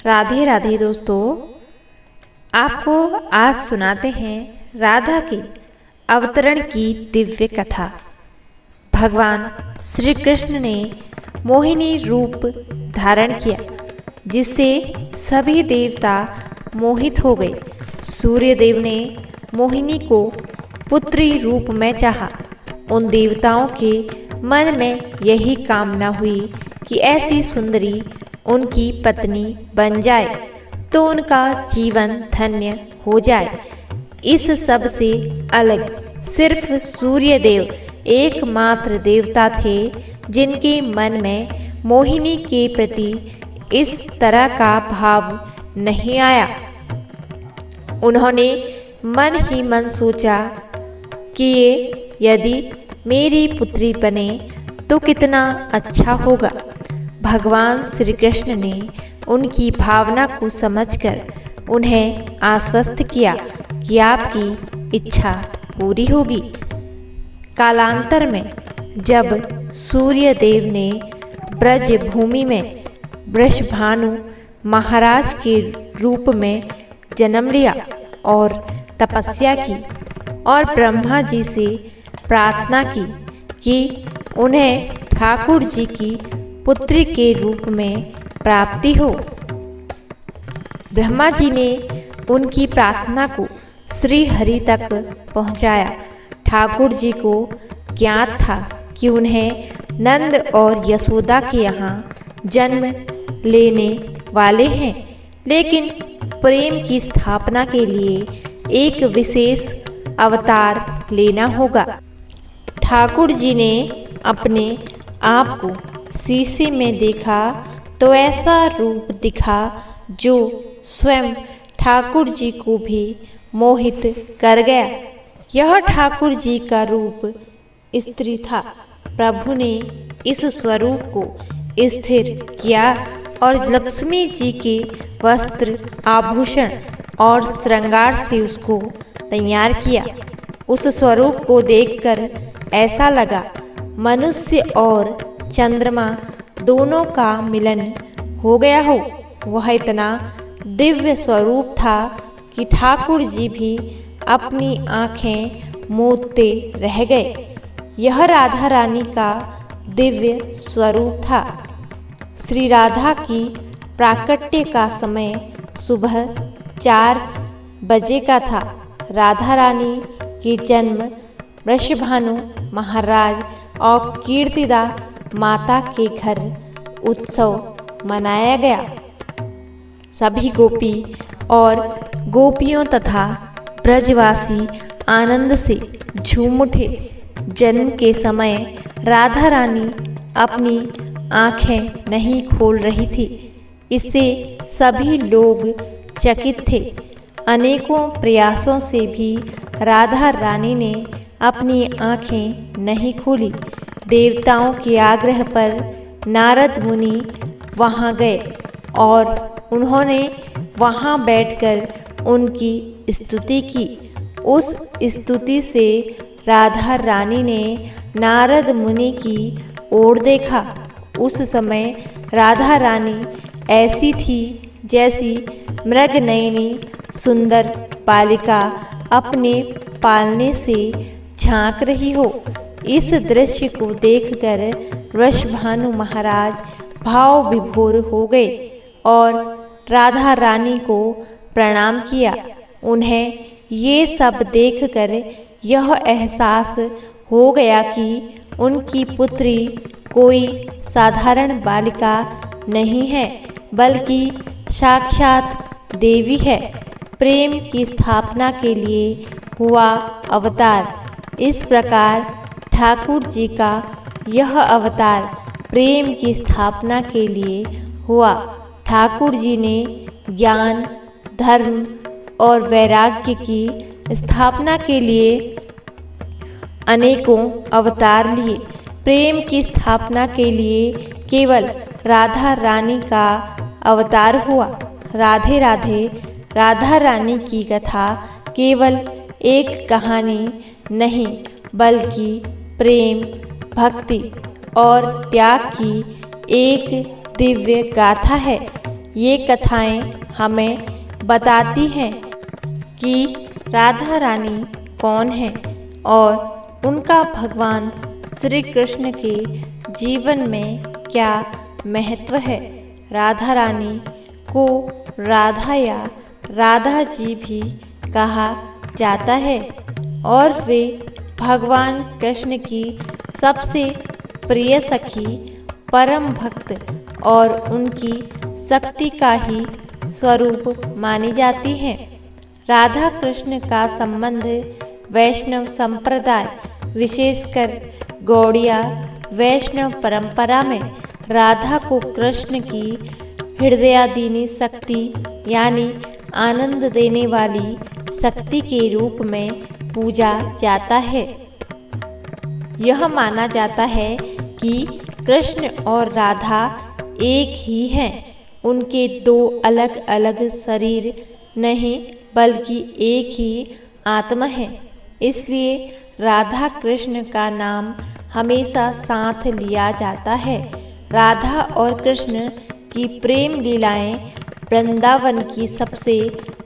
राधे राधे दोस्तों, आपको आज सुनाते हैं राधा के अवतरण की दिव्य कथा। भगवान श्री कृष्ण ने मोहिनी रूप धारण किया, जिससे सभी देवता मोहित हो गए। सूर्य देव ने मोहिनी को पुत्री रूप में चाहा। उन देवताओं के मन में यही कामना हुई कि ऐसी सुंदरी उनकी पत्नी बन जाए तो उनका जीवन धन्य हो जाए। इस सब से अलग सिर्फ सूर्य देव एकमात्र देवता थे जिनके मन में मोहिनी के प्रति इस तरह का भाव नहीं आया। उन्होंने मन ही मन सोचा कि ये यदि मेरी पुत्री बने तो कितना अच्छा होगा। भगवान श्री कृष्ण ने उनकी भावना को समझकर उन्हें आश्वस्त किया कि आपकी इच्छा पूरी होगी। कालांतर में जब सूर्य देव ने ब्रज भूमि में वृषभानु महाराज के रूप में जन्म लिया और तपस्या की और ब्रह्मा जी से प्रार्थना की कि उन्हें ठाकुर जी की पुत्री के रूप में प्राप्ति हो। ब्रह्मा जी ने उनकी प्रार्थना को श्री हरि तक पहुंचाया। ठाकुर जी को ज्ञात था कि उन्हें नंद और यशोदा के यहाँ जन्म लेने वाले हैं, लेकिन प्रेम की स्थापना के लिए एक विशेष अवतार लेना होगा। ठाकुर जी ने अपने आप को शीशे में देखा तो ऐसा रूप दिखा जो स्वयं ठाकुर जी को भी मोहित कर गया। यह ठाकुर जी का रूप स्त्री था। प्रभु ने इस स्वरूप को स्थिर किया और लक्ष्मी जी के वस्त्र आभूषण और श्रृंगार से उसको तैयार किया। उस स्वरूप को देखकर ऐसा लगा मनुष्य और चंद्रमा दोनों का मिलन हो गया हो। वह इतना दिव्य स्वरूप था कि ठाकुर जी भी अपनी आंखें मूंदते रह गए। यह राधा रानी का दिव्य स्वरूप था। श्री राधा की प्राकट्य का समय सुबह 4 बजे का था। राधा रानी की जन्म वृषभानु महाराज और कीर्तिदा माता के घर उत्सव मनाया गया। सभी गोपी और गोपियों तथा ब्रजवासी आनंद से झूम उठे। जन्म के समय राधा रानी अपनी आंखें नहीं खोल रही थी। इससे सभी लोग चकित थे। अनेकों प्रयासों से भी राधा रानी ने अपनी आंखें नहीं खोली। देवताओं के आग्रह पर नारद मुनि वहां गए और उन्होंने वहां बैठकर उनकी स्तुति की। उस स्तुति से राधा रानी ने नारद मुनि की ओर देखा। उस समय राधा रानी ऐसी थी जैसी मृगनयनी सुंदर बालिका अपने पालने से झांक रही हो। इस दृश्य को देखकर वृषभानु महाराज भाव विभोर हो गए और राधा रानी को प्रणाम किया। उन्हें ये सब देखकर यह एहसास हो गया कि उनकी पुत्री कोई साधारण बालिका नहीं है, बल्कि साक्षात देवी है। प्रेम की स्थापना के लिए हुआ अवतार। इस प्रकार ठाकुर जी का यह अवतार प्रेम की स्थापना के लिए हुआ। ठाकुर जी ने ज्ञान, धर्म और वैराग्य की स्थापना के लिए अनेकों अवतार लिए। प्रेम की स्थापना के लिए केवल राधा रानी का अवतार हुआ। राधे राधे राधा रानी की कथा केवल एक कहानी नहीं, बल्कि प्रेम, भक्ति और त्याग की एक दिव्य गाथा है। ये कथाएं हमें बताती हैं कि राधा रानी कौन है और उनका भगवान श्री कृष्ण के जीवन में क्या महत्व है। राधा रानी को राधा या राधा जी भी कहा जाता है और वे भगवान कृष्ण की सबसे प्रिय सखी, परम भक्त और उनकी शक्ति का ही स्वरूप मानी जाती हैं। राधा कृष्ण का संबंध वैष्णव संप्रदाय, विशेषकर गौड़िया वैष्णव परंपरा में राधा को कृष्ण की हृदयादिनी शक्ति यानी आनंद देने वाली शक्ति के रूप में पूजा जाता है। यह माना जाता है कि कृष्ण और राधा एक ही हैं, उनके दो अलग अलग शरीर नहीं बल्कि एक ही आत्मा है। इसलिए राधा कृष्ण का नाम हमेशा साथ लिया जाता है। राधा और कृष्ण की प्रेम लीलाएं वृंदावन की सबसे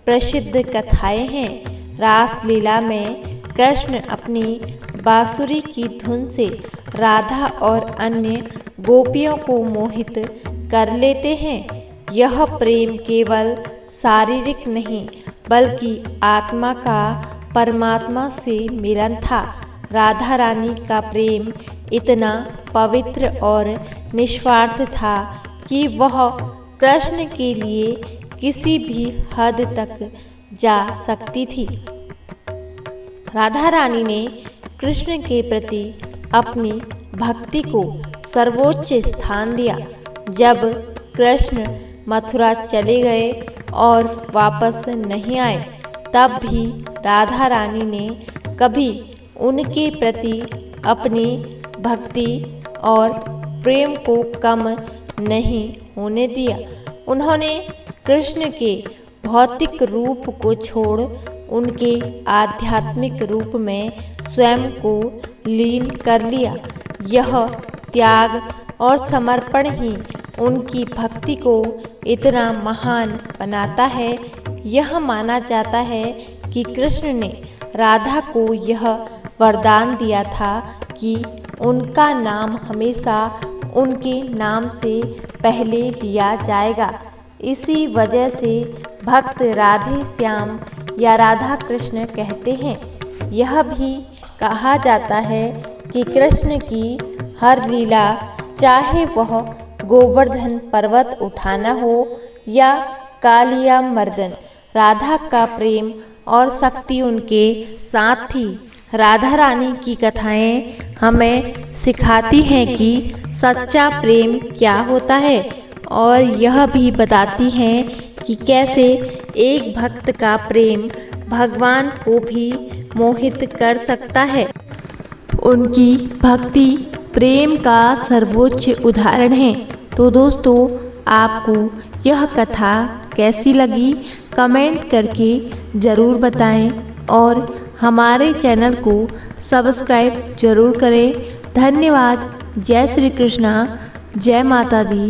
प्रसिद्ध कथाएं हैं। रास लीला में कृष्ण अपनी बांसुरी की धुन से राधा और अन्य गोपियों को मोहित कर लेते हैं। यह प्रेम केवल शारीरिक नहीं बल्कि आत्मा का परमात्मा से मिलन था। राधा रानी का प्रेम इतना पवित्र और निस्वार्थ था कि वह कृष्ण के लिए किसी भी हद तक जा सकती थी। राधा रानी ने कृष्ण के प्रति अपनी भक्ति को सर्वोच्च स्थान दिया। जब कृष्ण मथुरा चले गए और वापस नहीं आए, तब भी राधा रानी ने कभी उनके प्रति अपनी भक्ति और प्रेम को कम नहीं होने दिया। उन्होंने कृष्ण के भौतिक रूप को छोड़ उनके आध्यात्मिक रूप में स्वयं को लीन कर लिया। यह त्याग और समर्पण ही उनकी भक्ति को इतना महान बनाता है। यह माना जाता है कि कृष्ण ने राधा को यह वरदान दिया था कि उनका नाम हमेशा उनके नाम से पहले लिया जाएगा। इसी वजह से भक्त राधे श्याम या राधा कृष्ण कहते हैं। यह भी कहा जाता है कि कृष्ण की हर लीला, चाहे वह गोवर्धन पर्वत उठाना हो या कालिया मर्दन, राधा का प्रेम और शक्ति उनके साथ थी। राधा रानी की कथाएं हमें सिखाती हैं कि सच्चा प्रेम क्या होता है और यह भी बताती हैं कि कैसे एक भक्त का प्रेम भगवान को भी मोहित कर सकता है। उनकी भक्ति प्रेम का सर्वोच्च उदाहरण है। तो दोस्तों, आपको यह कथा कैसी लगी कमेंट करके ज़रूर बताएं और हमारे चैनल को सब्सक्राइब जरूर करें। धन्यवाद। जय श्री कृष्णा, जय माता दी।